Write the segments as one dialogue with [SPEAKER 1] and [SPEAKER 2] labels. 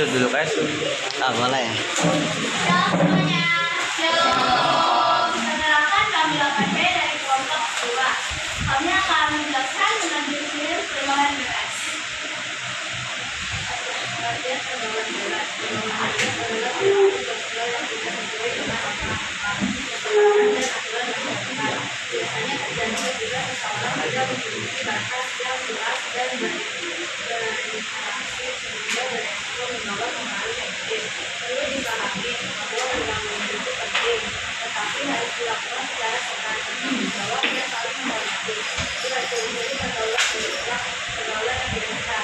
[SPEAKER 1] Duduk aja. Ah, boleh.
[SPEAKER 2] Halo semuanya. Shalom. Perkenalkan kami 8B dari kelompok 2. Kami akan menjelaskan tentang jenis perkembangan beras. Biasanya terjadi bila seseorang tidak memiliki batas yang jelas dan berinteraksi sehingga beresiko membawa pengaruh negatif. Perlu dipahami bahwa undang-undang itu penting, tetapi harus dilakukan secara sengaja bahwa tidak saling menghormati. Tidak terjadi pergaulan bergerak, pergaulan yang biasa.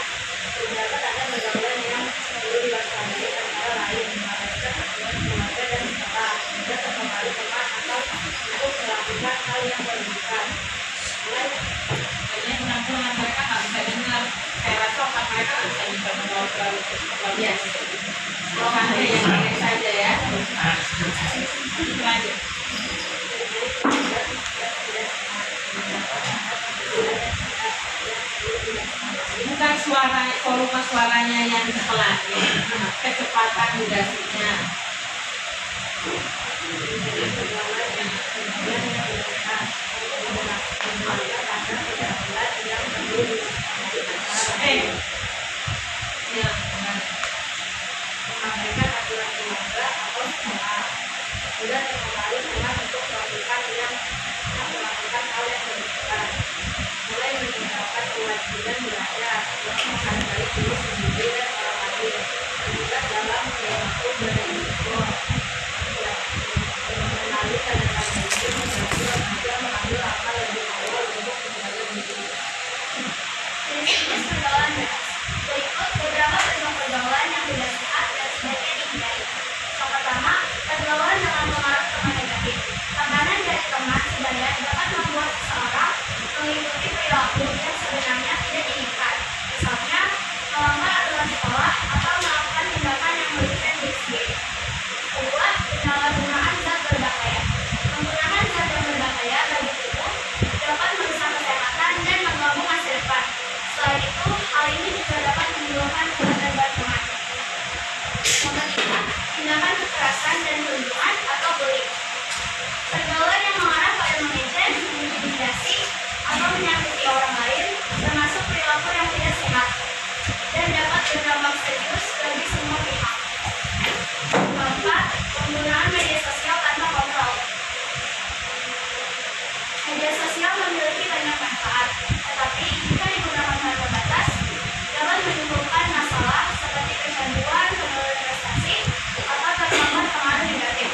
[SPEAKER 2] Terdapat ada pergaulan yang perlu diwaspadai antara lain mengabaikan aturan keluarga dan sekolah, hingga terpengaruh teman atau untuk melakukan hal yang merugikan.
[SPEAKER 3] Kayaknya penampilan mereka nggak bisa dengar. Saya rasa otak mereka nggak bisa dengar terlalu cepat. Makanya yang pakai saja ya. Lanjut. Bukan suara, volume suaranya yang pelan, kecepatan durasinya.
[SPEAKER 2] Mengabaikan aturan keluarga atau sekolah, sudah terpengaruh teman untuk melakukan hal yang merugikan, mulai meninggalkan kewajiban belajar, menghargai diri sendiri dan orang lain, terlibat dalam perilaku beresiko, mengenali tanda-tanda itu menjadi remaja mengambil langkah lebih awal untuk menjaga diri. Jenis pergaulan beras. Berikut beberapa bentuk pergaulan yang tidak sehat dan sebaiknya dihindari. Yang pertama, pergaulan dengan pengaruh teman negatif. Tekanan dari teman sebaya dapat membuat seseorang mengikuti perilaku yang sebenarnya tidak diinginkan. Misalnya, melanggar aturan sekolah atau melakukan tindakan yang merugikan diri sendiri. Kedua, penyalahgunaan zat berbahaya. Penggunaan zat yang berbahaya bagi tubuh dapat merusak kesehatan dan mengganggu masa depan. Selain itu, hal ini juga dapat menimbulkan kegagalan teman. Yang ketiga, tindakan kekerasan dan perundungan atau bullying. Pergaulan yang mengarah pada mengejek, mengintimidasi, atau menyakiti orang lain, termasuk perilaku yang tidak sehat, dan dapat berdampak serius bagi semua pihak. Keempat, penggunaan media sosial tanpa kontrol. Media sosial memiliki banyak manfaat, tetapi jika digunakan tanpa batas, dapat menimbulkan masalah seperti kecanduan, penurunan prestasi, atau terpapar pengaruh negatif.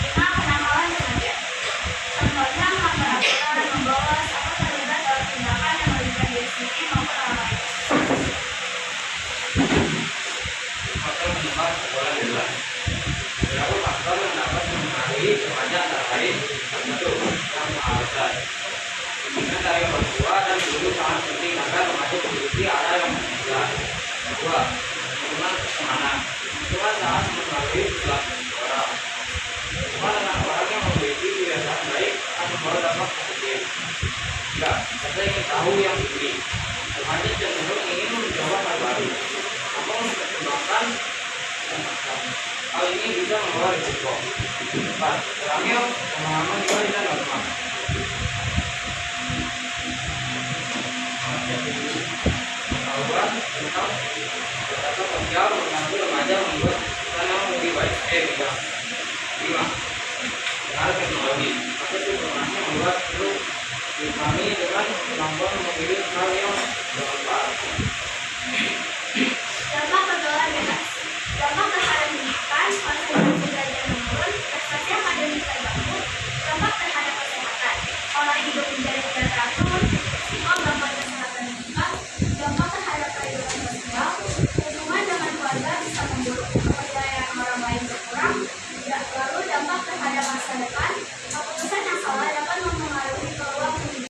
[SPEAKER 2] 5. Kenakalan remaja. Contohnya melanggar aturan, membolos, atau terlibat dalam tindakan yang merugikan diri sendiri maupun orang lain.
[SPEAKER 4] Faktor penyebab pergaulan bebas. Beberapa faktor yang dapat mempengaruhi remaja antara lain: satu, pengawasan. Bimbingan dari orang tua dan guru sangat penting agar remaja mengikuti arah yang benar. Kedua, hubungan pertemanan. Hubungan sangat mempengaruhi perilaku seseorang. Hubungan dengan orang yang memiliki kebiasaan baik akan membawa dampak positif. Tiga, rasa ingin tahu yang tinggi. Remaja cenderung ingin mencoba hal baru atau mempertimbangkan hal ini bisa membawa risiko. 4. Terakhir, pemahaman nilai dan norma.